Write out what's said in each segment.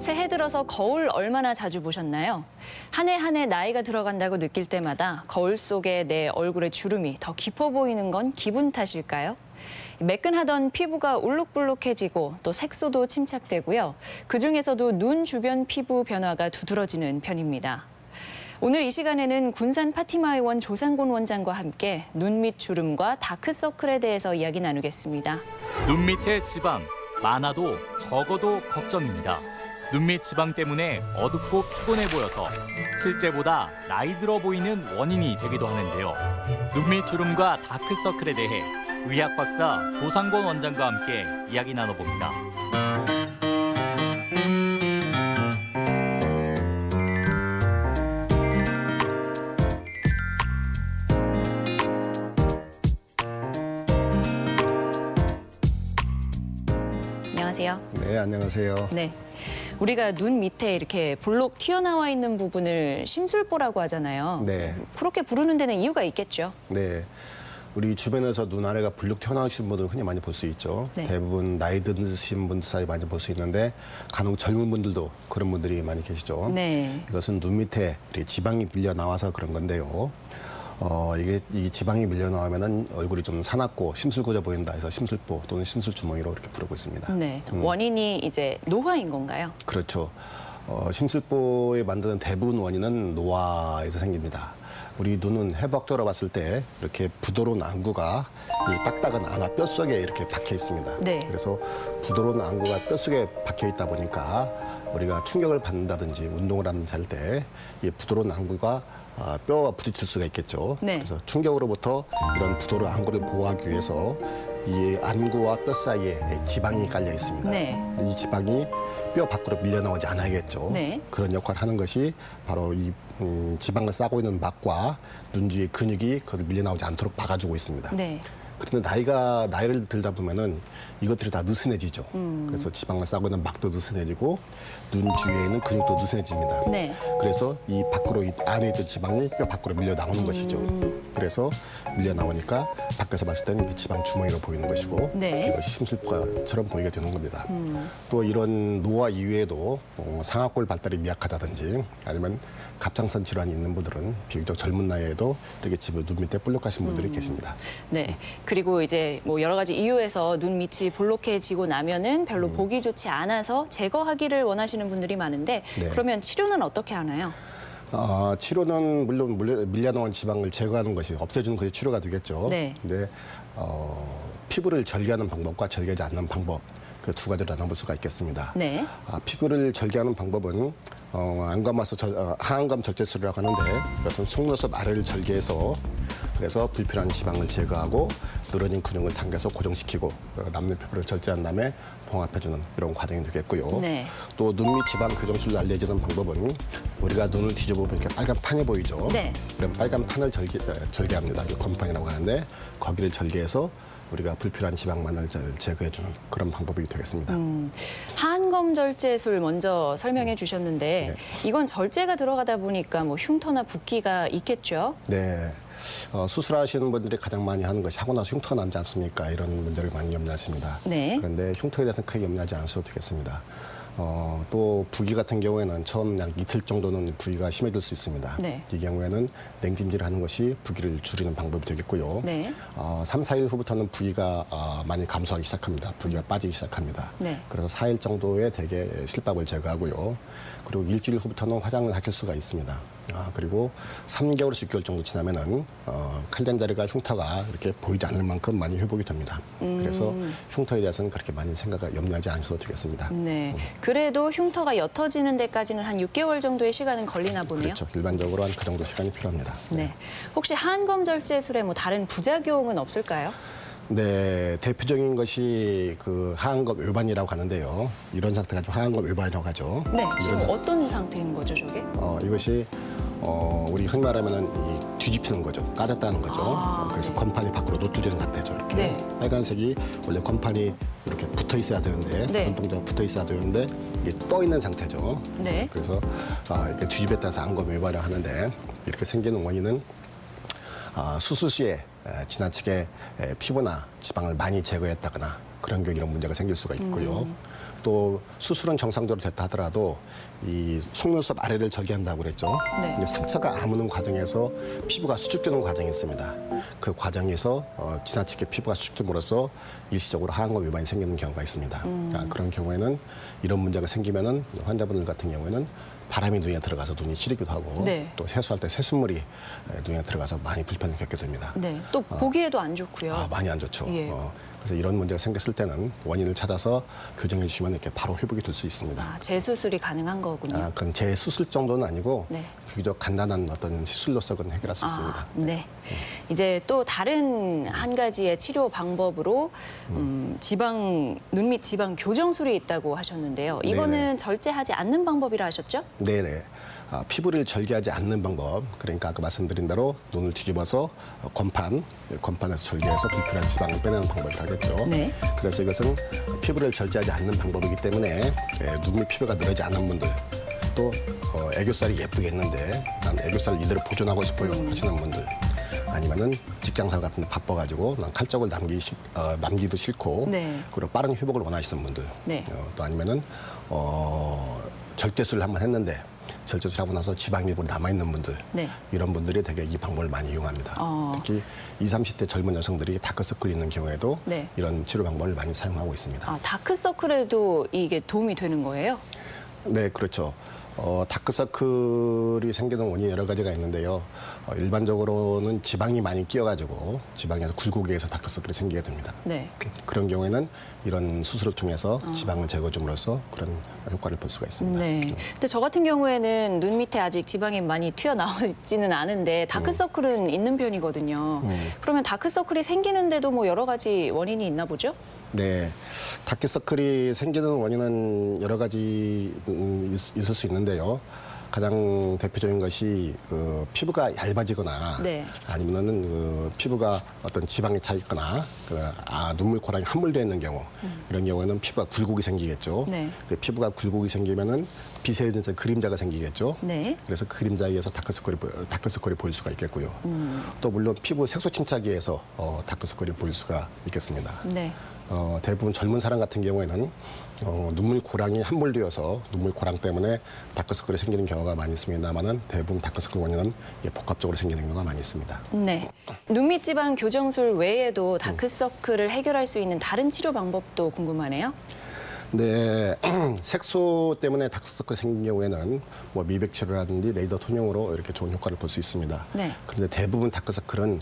새해 들어서 거울 얼마나 자주 보셨나요? 한 해 한 해 나이가 들어간다고 느낄 때마다 거울 속에 내 얼굴의 주름이 더 깊어 보이는 건 기분 탓일까요? 매끈하던 피부가 울룩불룩해지고 또 색소도 침착되고요. 그중에서도 눈 주변 피부 변화가 두드러지는 편입니다. 오늘 이 시간에는 군산 파티마의원 조상곤 원장과 함께 눈 밑 주름과 다크서클에 대해서 이야기 나누겠습니다. 눈 밑에 지방, 많아도 적어도 걱정입니다. 눈 밑 지방 때문에 어둡고 피곤해 보여서 실제보다 나이 들어 보이는 원인이 되기도 하는데요. 눈 밑 주름과 다크서클에 대해 의학 박사 조상곤 원장과 함께 이야기 나눠봅니다. 안녕하세요. 네, 안녕하세요. 네. 우리가 눈 밑에 이렇게 볼록 튀어나와 있는 부분을 심술보라고 하잖아요. 네. 그렇게 부르는 데는 이유가 있겠죠. 네. 우리 주변에서 눈 아래가 불룩 튀어나오시는 분들 흔히 많이 볼 수 있죠. 네. 대부분 나이 드신 분들 사이 많이 볼 수 있는데 간혹 젊은 분들도 그런 분들이 많이 계시죠. 네. 이것은 눈 밑에 이렇게 지방이 밀려 나와서 그런 건데요. 이게 이 지방이 밀려 나오면은 얼굴이 좀 사납고 심술구져 보인다 해서 심술보 또는 심술주머니로 이렇게 부르고 있습니다. 네. 원인이 이제 노화인 건가요? 그렇죠. 심술보에 만드는 대부분 원인은 노화에서 생깁니다. 우리 눈은 해부학적으로 봤을 때 이렇게 부드러운 안구가 이 딱딱한 안아 뼛속에 이렇게 박혀 있습니다. 네. 그래서 부드러운 안구가 뼛속에 박혀 있다 보니까 우리가 충격을 받는다든지 운동을 할 때 이 부드러운 안구가 뼈와 부딪힐 수가 있겠죠. 네. 그래서 충격으로부터 이런 부드러운 안구를 보호하기 위해서 이 안구와 뼈 사이에 지방이 깔려 있습니다. 네. 이 지방이 뼈 밖으로 밀려나오지 않아야겠죠. 네. 그런 역할을 하는 것이 바로 이 지방을 싸고 있는 막과 눈 뒤의 근육이 그걸 밀려나오지 않도록 막아주고 있습니다. 네. 그런데 나이를 들다 보면은 이것들이 다 느슨해지죠. 그래서 지방을 싸고 있는 막도 느슨해지고 눈 주위에 있는 근육도 느슨해집니다. 네. 그래서 이 밖으로 이 안에 있던 지방이 뼈 밖으로 밀려 나오는 것이죠. 그래서 밀려 나오니까 밖에서 봤을 때는 이게 지방 주머니로 보이는 것이고 네. 이것이 심술과처럼 보이게 되는 겁니다. 또 이런 노화 이외에도 상악골 발달이 미약하다든지 아니면 갑상선 질환이 있는 분들은 비교적 젊은 나이에도 이렇게 눈 밑에 볼록하신 분들이 계십니다. 네. 그리고 이제 뭐 여러 가지 이유에서 눈 밑이 볼록해지고 나면은 별로 보기 좋지 않아서 제거하기를 원하시는 분들이 많은데 네. 그러면 치료는 어떻게 하나요? 치료는 물론 밀려나온 지방을 제거하는 것이 없애주는 것이 치료가 되겠죠. 네. 근데 피부를 절개하는 방법과 절개하지 않는 방법 그 두 가지로 나눠볼 수가 있겠습니다. 네. 피부를 절개하는 방법은 하안검 절제술이라고 하는데 이것은 속눈썹 아래를 절개해서 그래서 불필요한 지방을 제거하고 늘어진 근육을 당겨서 고정시키고 남는 피부를 절제한 다음에 봉합해주는 이런 과정이 되겠고요. 네. 또 눈 밑 지방 교정술로 알려지는 방법은 우리가 눈을 뒤져보면 이렇게 빨간 판이 보이죠. 네. 그럼 빨간 판을 절개합니다. 검판이라고 하는데 거기를 절개해서 우리가 불필요한 지방만을 제거해주는 그런 방법이 되겠습니다. 하안검 절제술 먼저 설명해 주셨는데 네. 이건 절제가 들어가다 보니까 뭐 흉터나 붓기가 있겠죠? 네. 수술하시는 분들이 가장 많이 하는 것이 하고 나서 흉터가 남지 않습니까? 이런 문제를 많이 염려하십니다. 네. 그런데 흉터에 대해서는 크게 염려하지 않으셔도 되겠습니다. 또 부기 같은 경우에는 처음 약 이틀 정도는 부기가 심해질 수 있습니다. 네. 이 경우에는 냉찜질을 하는 것이 부기를 줄이는 방법이 되겠고요. 네. 3, 4일 후부터는 부기가 많이 감소하기 시작합니다. 부기가 빠지기 시작합니다. 네. 그래서 4일 정도에 대개 실밥을 제거하고요. 그리고 일주일 후부터는 화장을 하실 수가 있습니다. 그리고 3개월에서 6개월 정도 지나면은 칼된 자리가 흉터가 이렇게 보이지 않을 만큼 많이 회복이 됩니다. 그래서 흉터에 대해서는 그렇게 많이 염려하지 않으셔도 되겠습니다. 네. 그래도 흉터가 옅어지는 데까지는 한 6개월 정도의 시간은 걸리나 보네요. 그렇죠. 일반적으로 한 그 정도 시간이 필요합니다. 네. 혹시 하안검 절제술에 뭐 다른 부작용은 없을까요? 네, 대표적인 것이 그 하안검 외반이라고 하는데요. 이런 상태가 하안검 외반이라고 하죠. 네. 지금 어떤 상태인 거죠, 저게? 이것이 우리 흔히 말하면은 이 뒤집히는 거죠. 까졌다는 거죠. 그래서 건판이 밖으로 노출되는 상태죠. 이렇게 네. 빨간색이 원래 건판이 이렇게 붙어 있어야 되는데 네. 눈동자가 붙어 있어야 되는데 이게 떠 있는 상태죠. 네. 그래서 이렇게 뒤집혔다서 안검 외반을 하는데 이렇게 생기는 원인은 수술 시에 지나치게 피부나 지방을 많이 제거했다거나 그런 경우 이런 문제가 생길 수가 있고요. 또 수술은 정상적으로 됐다 하더라도 이 속눈썹 아래를 절개한다고 그랬죠. 네. 근데 상처가 아무는 과정에서 피부가 수축되는 과정이 있습니다. 그 과정에서 지나치게 피부가 수축됨으로써 일시적으로 하안검 위반이 생기는 경우가 있습니다. 그런 경우에는 이런 문제가 생기면은 환자분들 같은 경우에는 바람이 눈에 들어가서 눈이 시리기도 하고 네. 또 세수할 때 새순물이 눈에 들어가서 많이 불편을 겪게 됩니다. 네. 또 보기에도 안 좋고요. 많이 안 좋죠. 예. 그래서 이런 문제가 생겼을 때는 원인을 찾아서 교정해 주시면 이렇게 바로 회복이 될 수 있습니다. 재수술이 가능한 거군요. 그건 재수술 정도는 아니고 네. 비교적 간단한 어떤 시술로서 그건 해결할 수 있습니다. 네. 이제 또 다른 한 가지의 치료 방법으로 눈 밑 지방 교정술이 있다고 하셨는데요. 이거는 네네. 절제하지 않는 방법이라 하셨죠? 네네. 피부를 절개하지 않는 방법, 그러니까 아까 말씀드린 대로 눈을 뒤집어서 건판에서 절개해서 불필요한 지방을 빼내는 방법이 되겠죠. 네. 그래서 이것은 피부를 절제하지 않는 방법이기 때문에 눈 밑 피부가 늘어지 않은 분들, 또 애교살이 예쁘게 있는데 난 애교살 이대로 보존하고 싶어요 하시는 분들, 아니면은 직장사 같은 데 바빠가지고 난 칼자국을 남기도 싫고 네. 그리고 빠른 회복을 원하시는 분들, 네. 또 아니면은 절개술을 한번 했는데 절제술하고 나서 지방 일부러 남아있는 분들, 네. 이런 분들이 되게 이 방법을 많이 이용합니다. 특히 20, 30대 젊은 여성들이 다크서클이 있는 경우에도 네. 이런 치료 방법을 많이 사용하고 있습니다. 다크서클에도 이게 도움이 되는 거예요? 네, 그렇죠. 다크서클이 생기는 원인이 여러 가지가 있는데요. 일반적으로는 지방이 많이 끼어가지고 지방에서 굴곡에서 다크서클이 생기게 됩니다. 네. 그런 경우에는 이런 수술을 통해서 지방을 제거줌으로써 그런 효과를 볼 수가 있습니다. 네. 근데 저 같은 경우에는 눈 밑에 아직 지방이 많이 튀어나오지는 않은데 다크서클은 있는 편이거든요. 그러면 다크서클이 생기는데도 뭐 여러 가지 원인이 있나 보죠? 네, 다크서클이 생기는 원인은 여러 가지 있을 수 있는데요. 가장 대표적인 것이 피부가 얇아지거나 네. 아니면은 피부가 어떤 지방이 차 있거나 눈물 고랑이 함몰되어 있는 경우, 이런 경우에는 피부가 굴곡이 생기겠죠. 네. 피부가 굴곡이 생기면은 빛에 의해서 그림자가 생기겠죠. 네. 그래서 그 그림자에 의해서 다크서클이 보일 수가 있겠고요. 또 물론 피부 색소 침착에 의해서 다크서클이 보일 수가 있겠습니다. 네. 대부분 젊은 사람 같은 경우에는 눈물 고랑이 함몰되어서 눈물 고랑 때문에 다크서클이 생기는 경우가 많이 있습니다만은 대부분 다크서클 원인은 복합적으로 생기는 경우가 많이 있습니다. 네. 눈 밑 지방 교정술 외에도 다크서클을 해결할 수 있는 다른 치료 방법도 궁금하네요. 네, 색소 때문에 다크서클 생긴 경우에는 뭐 미백 치료라든지 레이더 토닝으로 이렇게 좋은 효과를 볼 수 있습니다. 네. 그런데 대부분 다크서클은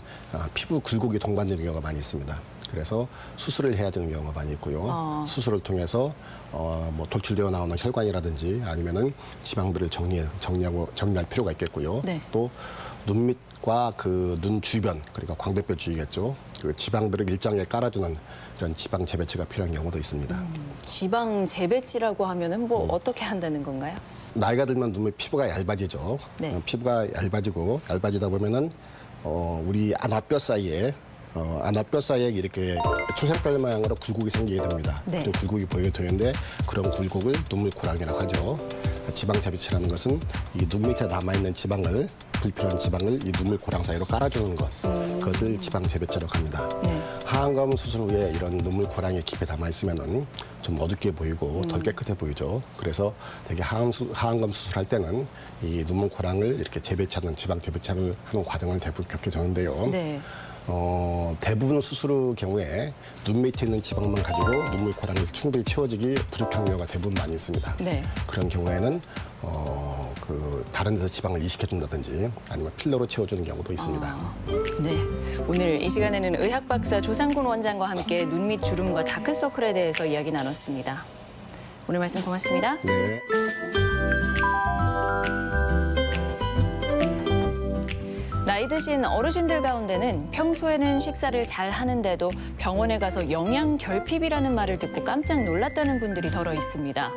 피부 굴곡이 동반되는 경우가 많이 있습니다. 그래서 수술을 해야 되는 경우가 많이 있고요. 수술을 통해서 뭐 돌출되어 나오는 혈관이라든지 아니면은 지방들을 정리할 필요가 있겠고요. 네. 또 눈 밑과 그 눈 주변, 그러니까 광대뼈 주위겠죠. 그 지방들을 일정하게 깔아주는 이런 지방 재배치가 필요한 경우도 있습니다. 지방 재배치라고 하면은 뭐 어떻게 한다는 건가요? 나이가 들면 눈밑 피부가 얇아지죠. 네. 피부가 얇아지다 보면은 우리 안화뼈 사이에 이렇게 초색깔 모양으로 굴곡이 생기게 됩니다. 네. 또 굴곡이 보이게 되는데 그런 굴곡을 눈물 고랑이라고 하죠. 지방 재배치라는 것은 이 눈 밑에 남아있는 불필요한 지방을 이 눈물 고랑 사이로 깔아주는 것, 그것을 지방 재배치라고 합니다. 네. 하안검 수술 후에 이런 눈물 고랑이 깊이 남아 있으면은 좀 어둡게 보이고 덜 깨끗해 보이죠. 그래서 되게 하안검 수술할 때는 이 눈물 고랑을 이렇게 재배치하는 지방 재배치를 하는 과정을 대부분 겪게 되는데요. 네. 대부분 수술 후 경우에 눈 밑에 있는 지방만 가지고 눈물 고랑이 충분히 채워지기 부족한 경우가 대부분 많이 있습니다. 네. 그런 경우에는 다른 데서 지방을 이식해준다든지 아니면 필러로 채워주는 경우도 있습니다. 네. 오늘 이 시간에는 의학 박사 조상곤 원장과 함께 눈 밑 주름과 다크서클에 대해서 이야기 나눴습니다. 오늘 말씀 고맙습니다. 네. 나이 드신 어르신들 가운데는 평소에는 식사를 잘 하는데도 병원에 가서 영양 결핍이라는 말을 듣고 깜짝 놀랐다는 분들이 더러 있습니다.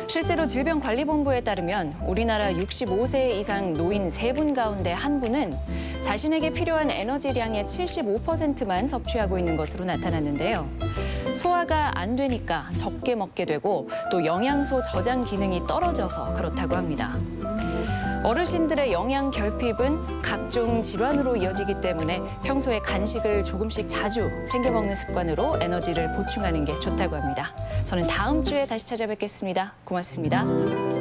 실제로 질병관리본부에 따르면 우리나라 65세 이상 노인 3분 가운데 1분은 자신에게 필요한 에너지량의 75%만 섭취하고 있는 것으로 나타났는데요. 소화가 안 되니까 적게 먹게 되고 또 영양소 저장 기능이 떨어져서 그렇다고 합니다. 어르신들의 영양 결핍은 각종 질환으로 이어지기 때문에 평소에 간식을 조금씩 자주 챙겨 먹는 습관으로 에너지를 보충하는 게 좋다고 합니다. 저는 다음 주에 다시 찾아뵙겠습니다. 고맙습니다.